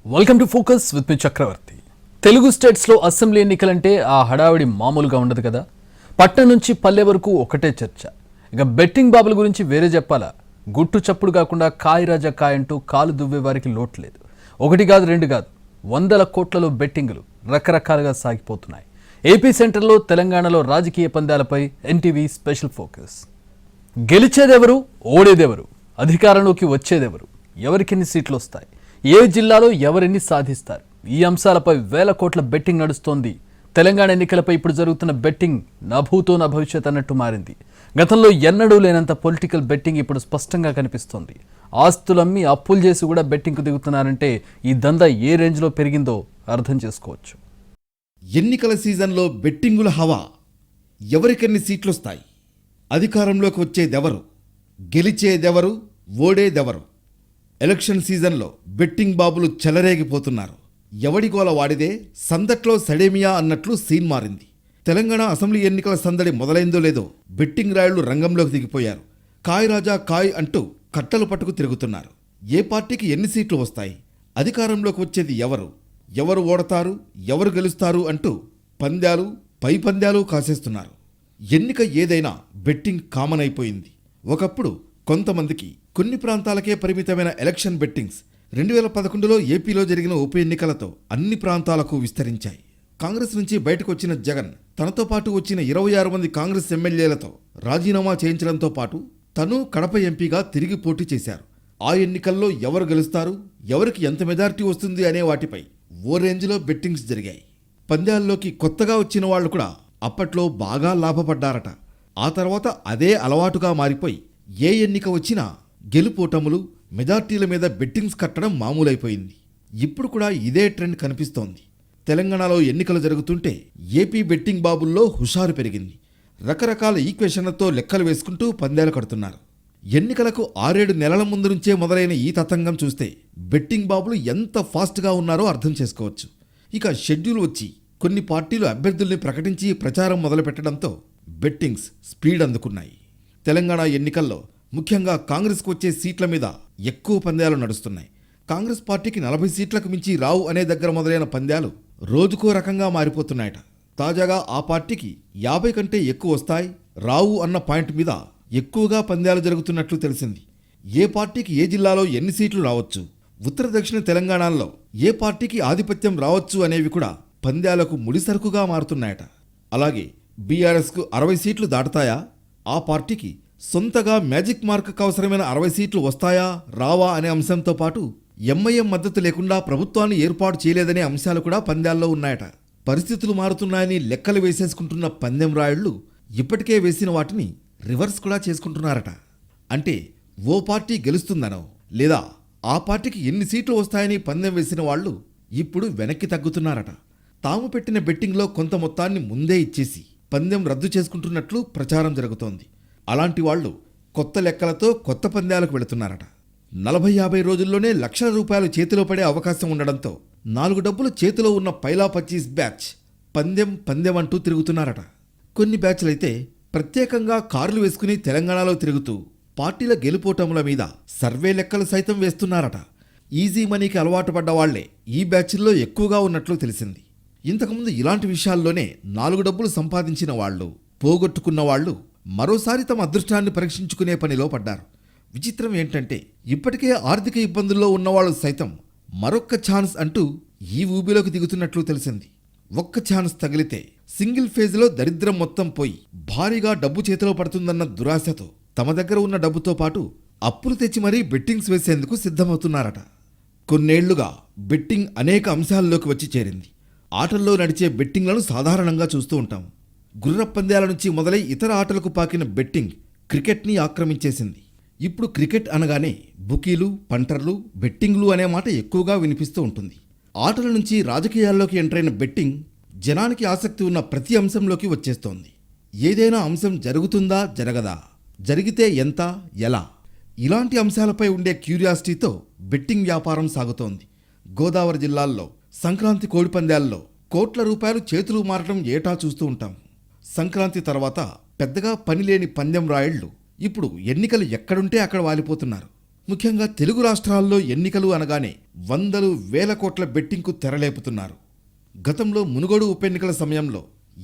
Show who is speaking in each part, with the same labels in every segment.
Speaker 1: Welcome to focus with me చక్రవర్తి. తెలుగు స్టేట్స్లో assembly ఎన్నికలంటే ఆ హడావిడి మామూలుగా ఉండదు కదా. పట్నం నుంచి పల్లె వరకు ఒకటే చర్చ. ఇక బెట్టింగ్ బాబుల గురించి వేరే చెప్పాలా? గుట్టు చప్పుడు కాకుండా కాయ రాజా కాయ అంటూ కాలు దువ్వే వారికి లోటు లేదు. ఒకటి కాదు రెండు కాదు, వందల కోట్లలో బెట్టింగులు రకరకాలుగా సాగిపోతున్నాయి. ఏపీ సెంటర్లో తెలంగాణలో రాజకీయ పందాలపై ఎన్టీవీ స్పెషల్ ఫోకస్. గెలిచేదెవరు, ఓడేదెవరు, అధికారంలోకి వచ్చేదెవరు, ఎవరికెన్ని సీట్లు వస్తాయి, ఏ జిల్లాలో ఎవరెన్ని సాధిస్తారు, ఈ అంశాలపై వేల కోట్ల బెట్టింగ్ నడుస్తోంది. తెలంగాణ ఎన్నికలపై ఇప్పుడు జరుగుతున్న బెట్టింగ్ నా భూతో నా భవిష్యత్ అన్నట్టు మారింది. గతంలో ఎన్నడూ లేనంత పొలిటికల్ బెట్టింగ్ ఇప్పుడు స్పష్టంగా కనిపిస్తోంది. ఆస్తులమ్మి అప్పులు చేసి కూడా బెట్టింగ్కు దిగుతున్నారంటే ఈ దందా ఏ రేంజ్లో పెరిగిందో అర్థం చేసుకోవచ్చు.
Speaker 2: ఎన్నికల సీజన్లో బెట్టింగుల హవా. ఎవరికెన్ని సీట్లొస్తాయి, అధికారంలోకి వచ్చేదెవరు, గెలిచేదెవరు, ఓడేదెవరు. ఎలక్షన్ సీజన్లో బెట్టింగ్ బాబులు చెలరేగిపోతున్నారు. ఎవడిగోల వాడిదే, సందట్లో సడేమియా అన్నట్లు సీన్ మారింది. తెలంగాణ అసెంబ్లీ ఎన్నికల సందడి మొదలైందో లేదో బెట్టింగ్ రాయుళ్లు రంగంలోకి దిగిపోయారు. కాయ్ రాజా కాయ్ అంటూ కట్టలు పట్టుకు తిరుగుతున్నారు. ఏ పార్టీకి ఎన్ని సీట్లు వస్తాయి, అధికారంలోకి వచ్చేది ఎవరు, ఎవరు ఓడతారు, ఎవరు గెలుస్తారు అంటూ పందాలు పై పందాలు కాసేస్తున్నారు. ఎన్నిక ఏదైనా బెట్టింగ్ కామన్ అయిపోయింది. ఒకప్పుడు కొంతమందికి కొన్ని ప్రాంతాలకే పరిమితమైన ఎలక్షన్ బెట్టింగ్స్ 2011లో ఏపీలో జరిగిన ఉప ఎన్నికలతో అన్ని ప్రాంతాలకు విస్తరించాయి. కాంగ్రెస్ నుంచి బయటకు వచ్చిన జగన్ తనతో పాటు వచ్చిన 26 మంది కాంగ్రెస్ ఎమ్మెల్యేలతో రాజీనామా చేయించడంతో పాటు తను కడప ఎంపీగా తిరిగి పోటీ చేశారు. ఆ ఎన్నికల్లో ఎవరు గెలుస్తారు, ఎవరికి ఎంత మెజారిటీ వస్తుంది అనే వాటిపై ఓ రేంజ్లో బెట్టింగ్స్ జరిగాయి. పందాల్లోకి కొత్తగా వచ్చిన వాళ్లు కూడా అప్పట్లో బాగా లాభపడ్డారట. ఆ తర్వాత అదే అలవాటుగా మారిపోయి ఏ ఎన్నిక వచ్చినా గెలుపోటములు, మెజార్టీల మీద బెట్టింగ్స్ కట్టడం మామూలైపోయింది. ఇప్పుడు కూడా ఇదే ట్రెండ్ కనిపిస్తోంది. తెలంగాణలో ఎన్నికలు జరుగుతుంటే ఏపీ బెట్టింగ్ బాబుల్లో హుషారు పెరిగింది. రకరకాల ఈక్వేషన్లతో లెక్కలు వేసుకుంటూ పందాలు కడుతున్నారు. ఎన్నికలకు 6-7 నెలల ముందు నుంచే మొదలైన ఈ తతంగం చూస్తే బెట్టింగ్ బాబులు ఎంత ఫాస్ట్గా ఉన్నారో అర్థం చేసుకోవచ్చు. ఇక షెడ్యూల్ వచ్చి కొన్ని పార్టీలు అభ్యర్థుల్ని ప్రకటించి ప్రచారం మొదలుపెట్టడంతో బెట్టింగ్స్ స్పీడ్ అందుకున్నాయి. తెలంగాణ ఎన్నికల్లో ముఖ్యంగా కాంగ్రెస్కు వచ్చే సీట్ల మీద ఎక్కువ పందాలు నడుస్తున్నాయి. కాంగ్రెస్ పార్టీకి 40 సీట్లకు మించి రావు అనే దగ్గర మొదలైన పందాలు రోజుకో రకంగా మారిపోతున్నాయట. తాజాగా ఆ పార్టీకి 50 కంటే ఎక్కువ వస్తాయి, రావు అన్న పాయింట్ మీద ఎక్కువగా పందాలు జరుగుతున్నట్లు తెలిసింది. ఏ పార్టీకి ఏ జిల్లాలో ఎన్ని సీట్లు రావచ్చు, ఉత్తర దక్షిణ తెలంగాణలో ఏ పార్టీకి ఆధిపత్యం రావచ్చు అనేవి కూడా పందాలకు ముడిసరుకుగా మారుతున్నాయట. అలాగే బీఆర్ఎస్కు 60 సీట్లు దాటుతాయా, ఆ పార్టీకి సొంతగా మ్యాజిక్ మార్క్కు అవసరమైన 60 సీట్లు వస్తాయా రావా అనే అంశంతో పాటు ఎంఐఎం మద్దతు లేకుండా ప్రభుత్వాన్ని ఏర్పాటు చేయలేదనే అంశాలు కూడా పందాల్లో ఉన్నాయట. పరిస్థితులు మారుతున్నాయని లెక్కలు వేసేసుకుంటున్న పందెం రాయుళ్లు ఇప్పటికే వేసిన వాటిని రివర్స్ కూడా చేసుకుంటున్నారట. అంటే ఓ పార్టీ గెలుస్తుందనో లేదా ఆ పార్టీకి ఎన్ని సీట్లు వస్తాయని పందెం వేసిన వాళ్లు ఇప్పుడు వెనక్కి తగ్గుతున్నారట. తాము పెట్టిన బెట్టింగ్లో కొంత మొత్తాన్ని ముందే ఇచ్చేసి పందెం రద్దు చేసుకుంటున్నట్లు ప్రచారం జరుగుతోంది. అలాంటి వాళ్లు కొత్త లెక్కలతో కొత్త పందాలకు వెళుతున్నారట. 40-50 రోజుల్లోనే లక్షల రూపాయలు చేతిలో పడే అవకాశం ఉండడంతో 4 డబ్బులు చేతిలో ఉన్న పైలా 25 బ్యాచ్ పందెం అంటూ తిరుగుతున్నారట. కొన్ని బ్యాచ్లైతే ప్రత్యేకంగా కార్లు వేసుకుని తెలంగాణలో తిరుగుతూ పార్టీల గెలుపోటముల మీద సర్వే లెక్కలు సైతం వేస్తున్నారట. ఈజీ మనీకి అలవాటు పడ్డ వాళ్లే ఈ బ్యాచ్ల్లో ఎక్కువగా ఉన్నట్లు తెలిసింది. ఇంతకుముందు ఇలాంటి విషయాల్లోనే 4 డబ్బులు సంపాదించిన వాళ్లు, పోగొట్టుకున్న వాళ్లు మరోసారి తమ అదృష్టాన్ని పరీక్షించుకునే పనిలో పడ్డారు. విచిత్రం ఏంటంటే ఇప్పటికే ఆర్థిక ఇబ్బందుల్లో ఉన్నవాళ్లు సైతం మరొక్క ఛాన్స్ అంటూ ఈ ఊబిలోకి దిగుతున్నట్లు తెలిసింది. ఒక్క ఛాన్స్ తగిలితే సింగిల్ ఫేజ్లో దరిద్రం మొత్తం పోయి భారీగా డబ్బు చేతిలో పడుతుందన్న దురాశతో తమ దగ్గర ఉన్న డబ్బుతో పాటు అప్పులు తెచ్చి మరీ బెట్టింగ్స్ వేసేందుకు సిద్ధమవుతున్నారట. కొన్నేళ్లుగా బెట్టింగ్ అనేక అంశాల్లోకి వచ్చి చేరింది. ఆటల్లో నడిచే బెట్టింగ్లను సాధారణంగా చూస్తూ ఉంటాం. గుర్రపందాల నుంచి మొదలై ఇతర ఆటలకు పాకిన బెట్టింగ్ క్రికెట్ని ఆక్రమించేసింది. ఇప్పుడు క్రికెట్ అనగానే బుకీలు, పంటర్లు, బెట్టింగ్లు అనే మాట ఎక్కువగా వినిపిస్తూ ఉంటుంది. ఆటల నుంచి రాజకీయాల్లోకి ఎంటరైన బెట్టింగ్ జనానికి ఆసక్తి ఉన్న ప్రతి అంశంలోకి వచ్చేస్తోంది. ఏదైనా అంశం జరుగుతుందా, జరగదా, జరిగితే ఎంత, ఎలా, ఇలాంటి అంశాలపై ఉండే క్యూరియాసిటీతో బెట్టింగ్ వ్యాపారం సాగుతోంది. గోదావరి జిల్లాల్లో సంక్రాంతి కోడిపందాల్లో కోట్ల రూపాయలు చేతులు మారటం ఏటా చూస్తూ ఉంటాం. సంక్రాంతి తర్వాత పెద్దగా పనిలేని పందెం రాయుళ్లు ఇప్పుడు ఎన్నికలు ఎక్కడుంటే అక్కడ వాలిపోతున్నారు. ముఖ్యంగా తెలుగు రాష్ట్రాల్లో ఎన్నికలు అనగానే వందలు వేల కోట్ల బెట్టింగ్కు తెరలేపుతున్నారు. గతంలో మునుగోడు ఉప ఎన్నికల సమయంలో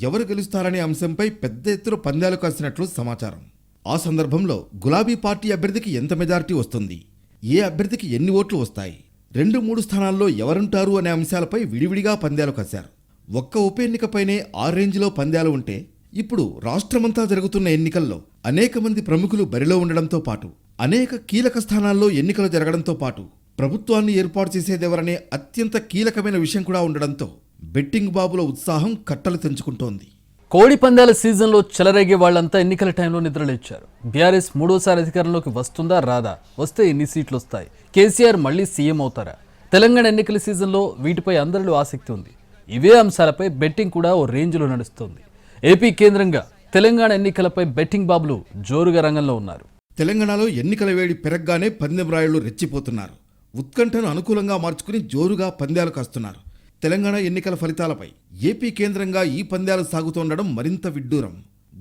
Speaker 2: ఎవరు గెలుస్తారనే అంశంపై పెద్ద ఎత్తున పందాలు కాసినట్లు సమాచారం. ఆ సందర్భంలో గులాబీ పార్టీ అభ్యర్థికి ఎంత మెజారిటీ వస్తుంది, ఏ అభ్యర్థికి ఎన్ని ఓట్లు వస్తాయి, 2-3 స్థానాల్లో ఎవరుంటారు అనే అంశాలపై విడివిడిగా పందాలు కాశారు. ఒక్క ఉప ఎన్నికపైనే ఆ రేంజ్లో పందాలు ఉంటే ఇప్పుడు రాష్ట్రమంతా జరుగుతున్న ఎన్నికల్లో అనేక మంది ప్రముఖులు బరిలో ఉండడంతో పాటు అనేక కీలక స్థానాల్లో ఎన్నికలు జరగడంతో పాటు ప్రభుత్వాన్ని ఏర్పాటు చేసేదెవరనే అత్యంత కీలకమైన విషయం కూడా ఉండడంతో బెట్టింగ్ బాబుల ఉత్సాహం కట్టలు తెంచుకుంటోంది.
Speaker 1: కోడి పందాల సీజన్లో చెలరేగే వాళ్ళంతా ఎన్నికల టైంలో నిద్రలేచారు. బీఆర్ఎస్ మూడోసారి అధికారంలోకి వస్తుందా రాదా, వస్తే ఎన్ని సీట్లు వస్తాయి, కేసీఆర్ మళ్లీ సీఎం అవుతారా, తెలంగాణ ఎన్నికల సీజన్లో వీటిపై అందరిలో ఆసక్తి ఉంది. ఇవే అంశాలపై బెట్టింగ్ కూడా ఓ రేంజ్లో నడుస్తోంది. ఏపీ కేంద్రంగా తెలంగాణ ఎన్నికలపై బెట్టింగ్ బాబులు జోరుగా రంగంలో ఉన్నారు.
Speaker 2: తెలంగాణలో ఎన్నికల వేడి పెరగ్గానే పందెం రాయుళ్లు రెచ్చిపోతున్నారు. ఉత్కంఠను అనుకూలంగా మార్చుకుని జోరుగా పందాలు కాస్తున్నారు. తెలంగాణ ఎన్నికల ఫలితాలపై ఏపీ కేంద్రంగా ఈ పందాలు సాగుతుండడం మరింత విడ్డూరం.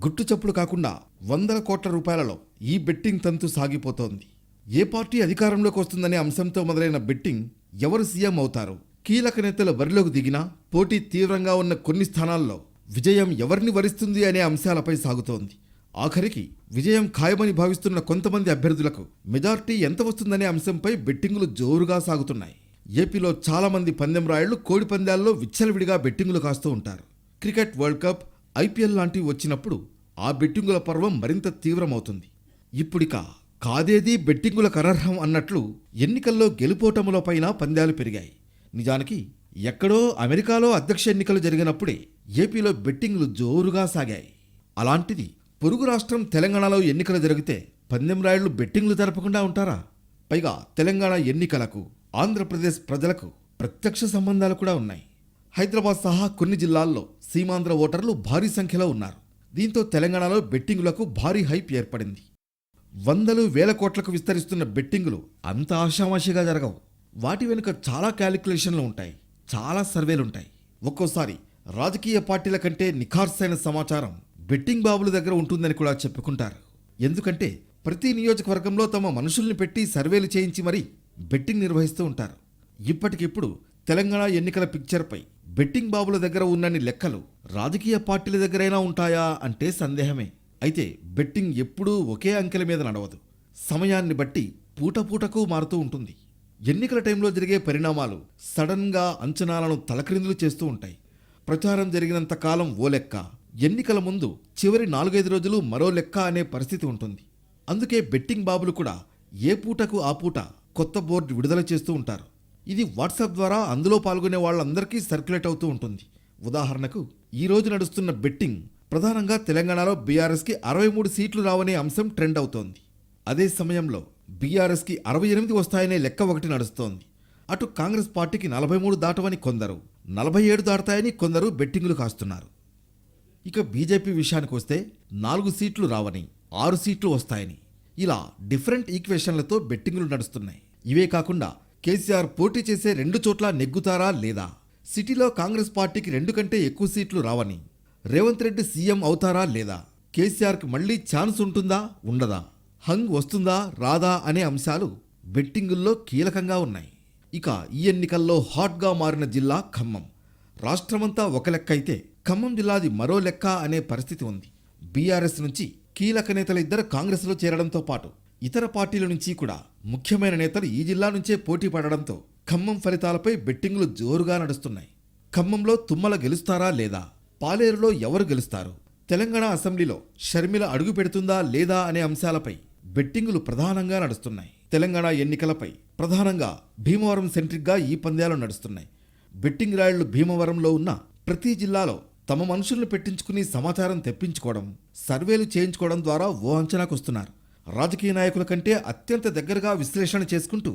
Speaker 2: గుట్టుచప్పుడు కాకుండా వందల కోట్ల రూపాయలలో ఈ బెట్టింగ్ తంతు సాగిపోతోంది. ఏ పార్టీ అధికారంలోకి వస్తుందనే అంశంతో మొదలైన బెట్టింగ్ ఎవరు సీఎం అవుతారు, కీలక నేతలు బరిలోకి దిగినా పోటీ తీవ్రంగా ఉన్న కొన్ని స్థానాల్లో విజయం ఎవరిని వరిస్తుంది అనే అంశాలపై సాగుతోంది. ఆఖరికి విజయం ఖాయమని భావిస్తున్న కొంతమంది అభ్యర్థులకు మెజార్టీ ఎంత వస్తుందనే అంశంపై బెట్టింగులు జోరుగా సాగుతున్నాయి. ఏపీలో చాలా మంది పందెం రాయుళ్లు కోడి పందాల్లో విచ్చలవిడిగా బెట్టింగులు కాస్తూ ఉంటారు. క్రికెట్ వరల్డ్ కప్, ఐపీఎల్ లాంటివి వచ్చినప్పుడు ఆ బెట్టింగుల పర్వం మరింత తీవ్రమవుతుంది. ఇప్పుడిక కాదేదీ బెట్టింగులకు అనర్హం అన్నట్లు ఎన్నికల్లో గెలుపోటములపైన పందాలు పెరిగాయి. నిజానికి ఎక్కడో అమెరికాలో అధ్యక్ష ఎన్నికలు జరిగినప్పుడే ఏపీలో బెట్టింగులు జోరుగా సాగాయి. అలాంటిది పొరుగు రాష్ట్రం తెలంగాణలో ఎన్నికలు జరిగితే పందెం రాయుళ్లు బెట్టింగ్లు జరపకుండా ఉంటారా? పైగా తెలంగాణ ఎన్నికలకు ఆంధ్రప్రదేశ్ ప్రజలకు ప్రత్యక్ష సంబంధాలు కూడా ఉన్నాయి. హైదరాబాద్ సహా కొన్ని జిల్లాల్లో సీమాంధ్ర ఓటర్లు భారీ సంఖ్యలో ఉన్నారు. దీంతో తెలంగాణలో బెట్టింగులకు భారీ హైప్ ఏర్పడింది. వందలు వేల కోట్లకు విస్తరిస్తున్న బెట్టింగులు అంత ఆషామాషిగా జరగవు. వాటి వెనుక చాలా క్యాలిక్యులేషన్లు ఉంటాయి, చాలా సర్వేలుంటాయి. ఒక్కోసారి రాజకీయ పార్టీల కంటే నిఖార్సైన సమాచారం బెట్టింగ్ బాబుల దగ్గర ఉంటుందని కూడా చెప్పుకుంటారు. ఎందుకంటే ప్రతి నియోజకవర్గంలో తమ మనుషుల్ని పెట్టి సర్వేలు చేయించి మరీ బెట్టింగ్ నిర్వహిస్తూ ఉంటారు. ఇప్పటికిప్పుడు తెలంగాణ ఎన్నికల పిక్చర్పై బెట్టింగ్ బాబుల దగ్గర ఉన్నన్ని లెక్కలు రాజకీయ పార్టీల దగ్గరైనా ఉంటాయా అంటే సందేహమే. అయితే బెట్టింగ్ ఎప్పుడూ ఒకే అంకెల మీద నడవదు. సమయాన్ని బట్టి పూటపూటకు మారుతూ ఉంటుంది. ఎన్నికల టైంలో జరిగే పరిణామాలు సడన్గా అంచనాలను తలక్రిందులు చేస్తూ ఉంటాయి. ప్రచారం జరిగినంత కాలం ఓ లెక్క, ఎన్నికల ముందు చివరి 4-5 రోజులు మరో లెక్క అనే పరిస్థితి ఉంటుంది. అందుకే బెట్టింగ్ బాబులు కూడా ఏ పూటకు ఆ పూట కొత్త బోర్డు విడుదల చేస్తూ ఉంటారు. ఇది వాట్సాప్ ద్వారా అందులో పాల్గొనే వాళ్ళందరికీ సర్క్యులేట్ అవుతూ ఉంటుంది. ఉదాహరణకు ఈ రోజు నడుస్తున్న బెట్టింగ్ ప్రధానంగా తెలంగాణలో బీఆర్ఎస్కి 63 సీట్లు రావనే అంశం ట్రెండ్ అవుతోంది. అదే సమయంలో బీఆర్ఎస్కి 68 వస్తాయనే లెక్క ఒకటి నడుస్తోంది. అటు కాంగ్రెస్ పార్టీకి 43 దాటవని కొందరు, 47 దాటతాయని కొందరు బెట్టింగులు కాస్తున్నారు. ఇక బీజేపీ విషయానికి వస్తే 4 సీట్లు రావని, 6 సీట్లు వస్తాయని, ఇలా డిఫరెంట్ ఈక్వేషన్లతో బెట్టింగులు నడుస్తున్నాయి. ఇవే కాకుండా కేసీఆర్ పోటీ చేసే 2 చోట్ల నెగ్గుతారా లేదా, సిటీలో కాంగ్రెస్ పార్టీకి 2 కంటే ఎక్కువ సీట్లు రావని, రేవంత్ రెడ్డి సీఎం అవుతారా లేదా, కేసీఆర్కి మళ్లీ ఛాన్స్ ఉంటుందా ఉండదా, హంగ్ వస్తుందా రాదా అనే అంశాలు బెట్టింగుల్లో కీలకంగా ఉన్నాయి. ఇక ఈ ఎన్నికల్లో హాట్గా మారిన జిల్లా ఖమ్మం. రాష్ట్రమంతా ఒక లెక్క అయితే ఖమ్మం జిల్లాది మరో లెక్క అనే పరిస్థితి ఉంది. బీఆర్ఎస్ నుంచి కీలక నేతలు 2 కాంగ్రెస్లో చేరడంతో పాటు ఇతర పార్టీల నుంచి కూడా ముఖ్యమైన నేతలు ఈ జిల్లా నుంచే పోటీ పడడంతో ఖమ్మం ఫలితాలపై బెట్టింగులు జోరుగా నడుస్తున్నాయి. ఖమ్మంలో తుమ్మల గెలుస్తారా లేదా, పాలేరులో ఎవరు గెలుస్తారు, తెలంగాణ అసెంబ్లీలో షర్మిల అడుగు పెడుతుందా లేదా అనే అంశాలపై బెట్టింగులు ప్రధానంగా నడుస్తున్నాయి. తెలంగాణ ఎన్నికలపై ప్రధానంగా భీమవరం సెంట్రిక్గా ఈ పందాలు నడుస్తున్నాయి. బెట్టింగ్ రాయుళ్లు భీమవరంలో ఉన్న ప్రతి జిల్లాలో తమ మనుషులను పెట్టించుకుని సమాచారం తెప్పించుకోవడం, సర్వేలు చేయించుకోవడం ద్వారా ఓ అంచనాకొస్తున్నారు. రాజకీయ నాయకుల కంటే అత్యంత దగ్గరగా విశ్లేషణ చేసుకుంటూ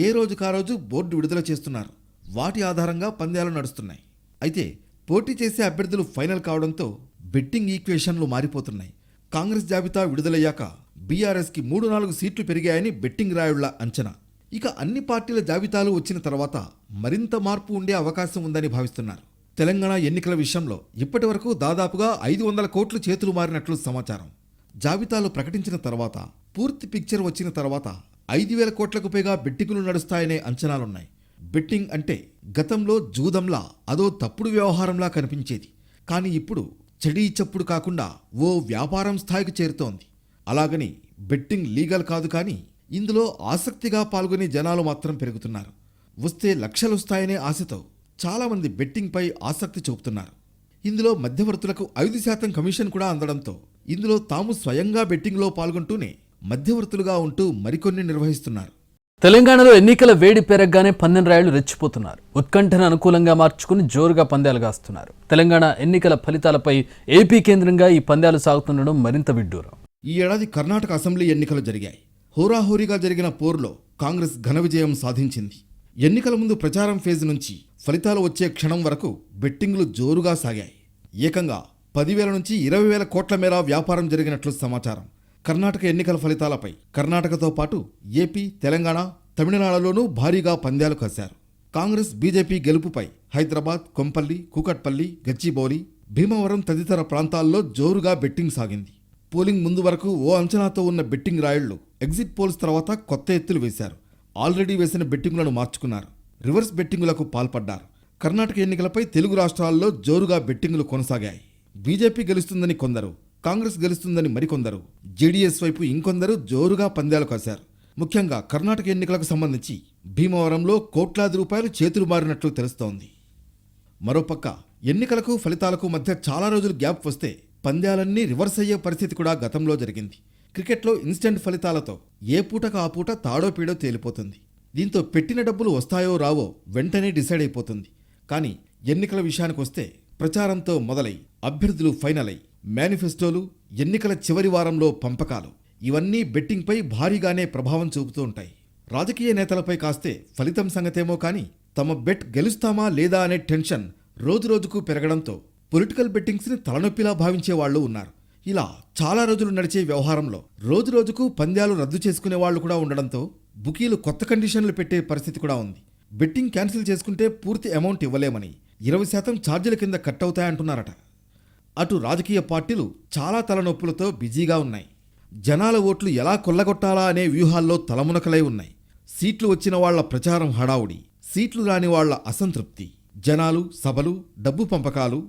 Speaker 2: ఏ రోజుకా రోజు బోర్డు విడుదల చేస్తున్నారు. వాటి ఆధారంగా పందాలు నడుస్తున్నాయి. అయితే పోటీ చేసే అభ్యర్థులు ఫైనల్ కావడంతో బెట్టింగ్ ఈక్వేషన్లు మారిపోతున్నాయి. కాంగ్రెస్ జాబితా విడుదలయ్యాక బీఆర్ఎస్కి 3-4 సీట్లు పెరిగాయని బెట్టింగ్ రాయుళ్ల అంచనా. ఇక అన్ని పార్టీల జాబితాలు వచ్చిన తర్వాత మరింత మార్పు ఉండే అవకాశం ఉందని భావిస్తున్నారు. తెలంగాణ ఎన్నికల విషయంలో ఇప్పటి వరకు దాదాపుగా 500 కోట్లు చేతులు మారినట్లు సమాచారం. జాబితాలు ప్రకటించిన తర్వాత పూర్తి పిక్చర్ వచ్చిన తర్వాత 5,000 కోట్లకు పైగా బెట్టింగులు నడుస్తాయనే అంచనాలున్నాయి. బెట్టింగ్ అంటే గతంలో జూదంలా అదో తప్పుడు వ్యవహారంలా కనిపించేది. కానీ ఇప్పుడు చెడీ చప్పుడు కాకుండా ఓ వ్యాపారం స్థాయికి చేరుతోంది. అలాగని బెట్టింగ్ లీగల్ కాదు, కానీ ఇందులో ఆసక్తిగా పాల్గొనే జనాలు మాత్రం పెరుగుతున్నారు. వస్తే లక్షలొస్తాయనే ఆశతో చాలామంది బెట్టింగ్పై ఆసక్తి చూపుతున్నారు. ఇందులో మధ్యవర్తులకు 5% కమిషన్ కూడా అందడంతో ఇందులో తాము స్వయంగా బెట్టింగ్లో పాల్గొంటూనే మధ్యవర్తులుగా ఉంటూ మరికొన్ని నిర్వహిస్తున్నారు.
Speaker 1: తెలంగాణలో ఎన్నికల వేడి పెరగగానే పందెం రాయుళ్లు రెచ్చిపోతున్నారు. ఉత్కంఠను అనుకూలంగా మార్చుకుని జోరుగా పందాలు కాస్తున్నారు. తెలంగాణ ఎన్నికల ఫలితాలపై ఏపీ కేంద్రంగా ఈ పందాలు సాగుతుండడం మరింత విడ్డూరం.
Speaker 2: ఈ ఏడాది కర్ణాటక అసెంబ్లీ ఎన్నికలు జరిగాయి. హోరాహోరీగా జరిగిన పోరులో కాంగ్రెస్ ఘన విజయం సాధించింది. ఎన్నికల ముందు ప్రచారం ఫేజ్ నుంచి ఫలితాలు వచ్చే క్షణం వరకు బెట్టింగ్లు జోరుగా సాగాయి. ఏకంగా 10,000 నుంచి 20,000 కోట్ల మేర వ్యాపారం జరిగినట్లు సమాచారం. కర్ణాటక ఎన్నికల ఫలితాలపై కర్ణాటకతో పాటు ఏపీ, తెలంగాణ, తమిళనాడులోనూ భారీగా పందాలు కాశారు. కాంగ్రెస్, బీజేపీ గెలుపుపై హైదరాబాద్, కొంపల్లి, కూకట్పల్లి, గచ్చిబౌలి, భీమవరం తదితర ప్రాంతాల్లో జోరుగా బెట్టింగ్ సాగింది. పోలింగ్ ముందు వరకు ఓ అంచనాతో ఉన్న బెట్టింగ్ రాయుళ్లు ఎగ్జిట్ పోల్స్ తర్వాత కొత్త ఎత్తులు వేశారు. ఆల్రెడీ వేసిన బెట్టింగులను మార్చుకున్నారు. రివర్స్ బెట్టింగులకు పాల్పడ్డారు. కర్ణాటక ఎన్నికలపై తెలుగు రాష్ట్రాల్లో జోరుగా బెట్టింగులు కొనసాగాయి. బీజేపీ గెలుస్తుందని కొందరు, కాంగ్రెస్ గెలుస్తుందని మరికొందరు, జేడీఎస్ వైపు ఇంకొందరు జోరుగా పందాలు కాశారు. ముఖ్యంగా కర్ణాటక ఎన్నికలకు సంబంధించి భీమవరంలో కోట్లాది రూపాయలు చేతులు మారినట్లు తెలుస్తోంది. మరోపక్క ఎన్నికలకు ఫలితాలకు మధ్య చాలా రోజులు గ్యాప్ వస్తే పందాలన్నీ రివర్స్ అయ్యే పరిస్థితి కూడా గతంలో జరిగింది. క్రికెట్లో ఇన్స్టెంట్ ఫలితాలతో ఏ పూటకు ఆ పూట తాడో పీడో తేలిపోతుంది. దీంతో పెట్టిన డబ్బులు వస్తాయో రావో వెంటనే డిసైడ్ అయిపోతుంది. కానీ ఎన్నికల విషయానికి వస్తే ప్రచారంతో మొదలై అభ్యర్థులు ఫైనల్ అయి మేనిఫెస్టోలు, ఎన్నికల చివరి వారంలో పంపకాలు, ఇవన్నీ బెట్టింగ్పై భారీగానే ప్రభావం చూపుతూ ఉంటాయి. రాజకీయ నేతలపై కాస్తే ఫలితం సంగతేమో కానీ తమ బెట్ గెలుస్తామా లేదా అనే టెన్షన్ రోజురోజుకు పెరగడంతో పొలిటికల్ బెట్టింగ్స్ని తలనొప్పిలా భావించే వాళ్ళు ఉన్నారు. ఇలా చాలా రోజులు నడిచే వ్యవహారంలో రోజురోజుకు పంద్యాలు రద్దు చేసుకునే వాళ్ళు కూడా ఉండడంతో బుకీలు కొత్త కండిషన్లు పెట్టే పరిస్థితి కూడా ఉంది. బెట్టింగ్ క్యాన్సిల్ చేసుకుంటే పూర్తి అమౌంట్ ఇవ్వలేమని 20% ఛార్జీల కింద కట్ అవుతాయంటున్నారట. అటు రాజకీయ పార్టీలు చాలా తలనొప్పులతో బిజీగా ఉన్నాయి. జనాల ఓట్లు ఎలా కొల్లగొట్టాలా అనే వ్యూహాల్లో తలమునకలై ఉన్నాయి. సీట్లు వచ్చిన వాళ్ల ప్రచారం హడావుడి, సీట్లు రాని వాళ్ల అసంతృప్తి, జనాలు, సభలు, డబ్బు పంపకాలు,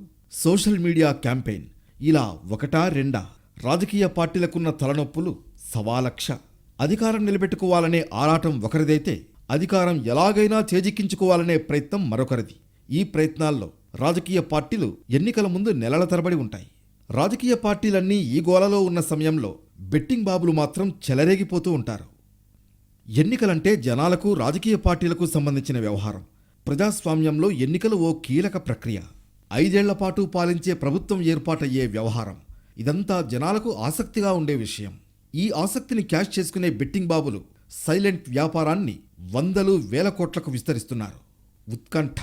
Speaker 2: సోషల్ మీడియా క్యాంపెయిన్, ఇలా ఒకటా రెండా రాజకీయ పార్టీలకున్న తలనొప్పులు 1,000,000. అధికారం నిలబెట్టుకోవాలనే ఆరాటం ఒకరిదైతే అధికారం ఎలాగైనా చేజిక్కించుకోవాలనే ప్రయత్నం మరొకరిది. ఈ ప్రయత్నాల్లో రాజకీయ పార్టీలు ఎన్నికల ముందు నెలల తరబడి ఉంటాయి. రాజకీయ పార్టీలన్నీ ఈ గోలలో ఉన్న సమయంలో బెట్టింగ్ బాబులు మాత్రం చెలరేగిపోతూ ఉంటారు. ఎన్నికలంటే జనాలకు, రాజకీయ పార్టీలకు సంబంధించిన వ్యవహారం. ప్రజాస్వామ్యంలో ఎన్నికలు ఓ కీలక ప్రక్రియ. 5 ఏళ్ల పాటు పాలించే ప్రభుత్వం ఏర్పాటయ్యే వ్యవహారం. ఇదంతా జనాలకు ఆసక్తిగా ఉండే విషయం. ఈ ఆసక్తిని క్యాష్ చేసుకునే బెట్టింగ్ బాబులు సైలెంట్ వ్యాపారాన్ని 100,000 కోట్లకు విస్తరిస్తున్నారు. ఉత్కంఠ,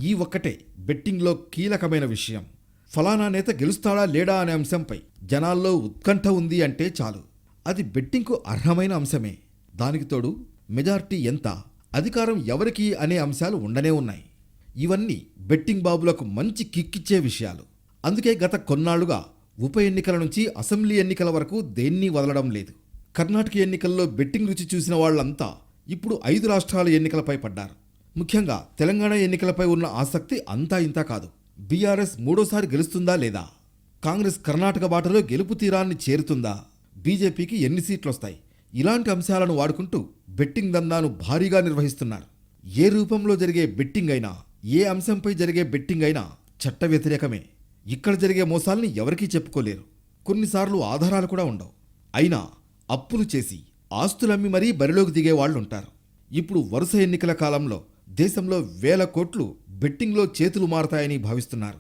Speaker 2: ఈ ఒక్కటే బెట్టింగ్లో కీలకమైన విషయం. ఫలానా నేత గెలుస్తాడా లేడా అనే అంశంపై జనాల్లో ఉత్కంఠ ఉంది అంటే చాలు, అది బెట్టింగ్కు అర్హమైన అంశమే. దానికి తోడు మెజారిటీ ఎంత, అధికారం ఎవరికి అనే అంశాలు ఉండనే ఉన్నాయి. ఇవన్నీ బెట్టింగ్ బాబులకు మంచి కిక్కిచ్చే విషయాలు. అందుకే గత కొన్నాళ్లుగా ఉప ఎన్నికల నుంచి అసెంబ్లీ ఎన్నికల వరకు దేన్నీ వదలడం లేదు. కర్ణాటక ఎన్నికల్లో బెట్టింగ్ రుచి చూసిన వాళ్లంతా ఇప్పుడు 5 రాష్ట్రాల ఎన్నికలపై పడ్డారు. ముఖ్యంగా తెలంగాణ ఎన్నికలపై ఉన్న ఆసక్తి అంతా ఇంతా కాదు. బీఆర్ఎస్ మూడోసారి గెలుస్తుందా లేదా, కాంగ్రెస్ కర్ణాటక బాటలో గెలుపు తీరాన్ని చేరుతుందా, బీజేపీకి ఎన్ని సీట్లొస్తాయి, ఇలాంటి అంశాలను వాడుకుంటూ బెట్టింగ్ దందాను భారీగా నిర్వహిస్తున్నారు. ఏ రూపంలో జరిగే బెట్టింగ్ అయినా, ఏ అంశంపై జరిగే బెట్టింగ్ అయినా చట్ట వ్యతిరేకమే. ఇక్కడ జరిగే మోసాల్ని ఎవరికీ చెప్పుకోలేరు. కొన్నిసార్లు ఆధారాలు కూడా ఉండవు. అయినా అప్పులు చేసి ఆస్తులమ్మి మరీ బరిలోకి దిగేవాళ్లుంటారు. ఇప్పుడు వరుస ఎన్నికల కాలంలో దేశంలో 1,000 కోట్లు బెట్టింగ్లో చేతులు మారతాయని భావిస్తున్నారు.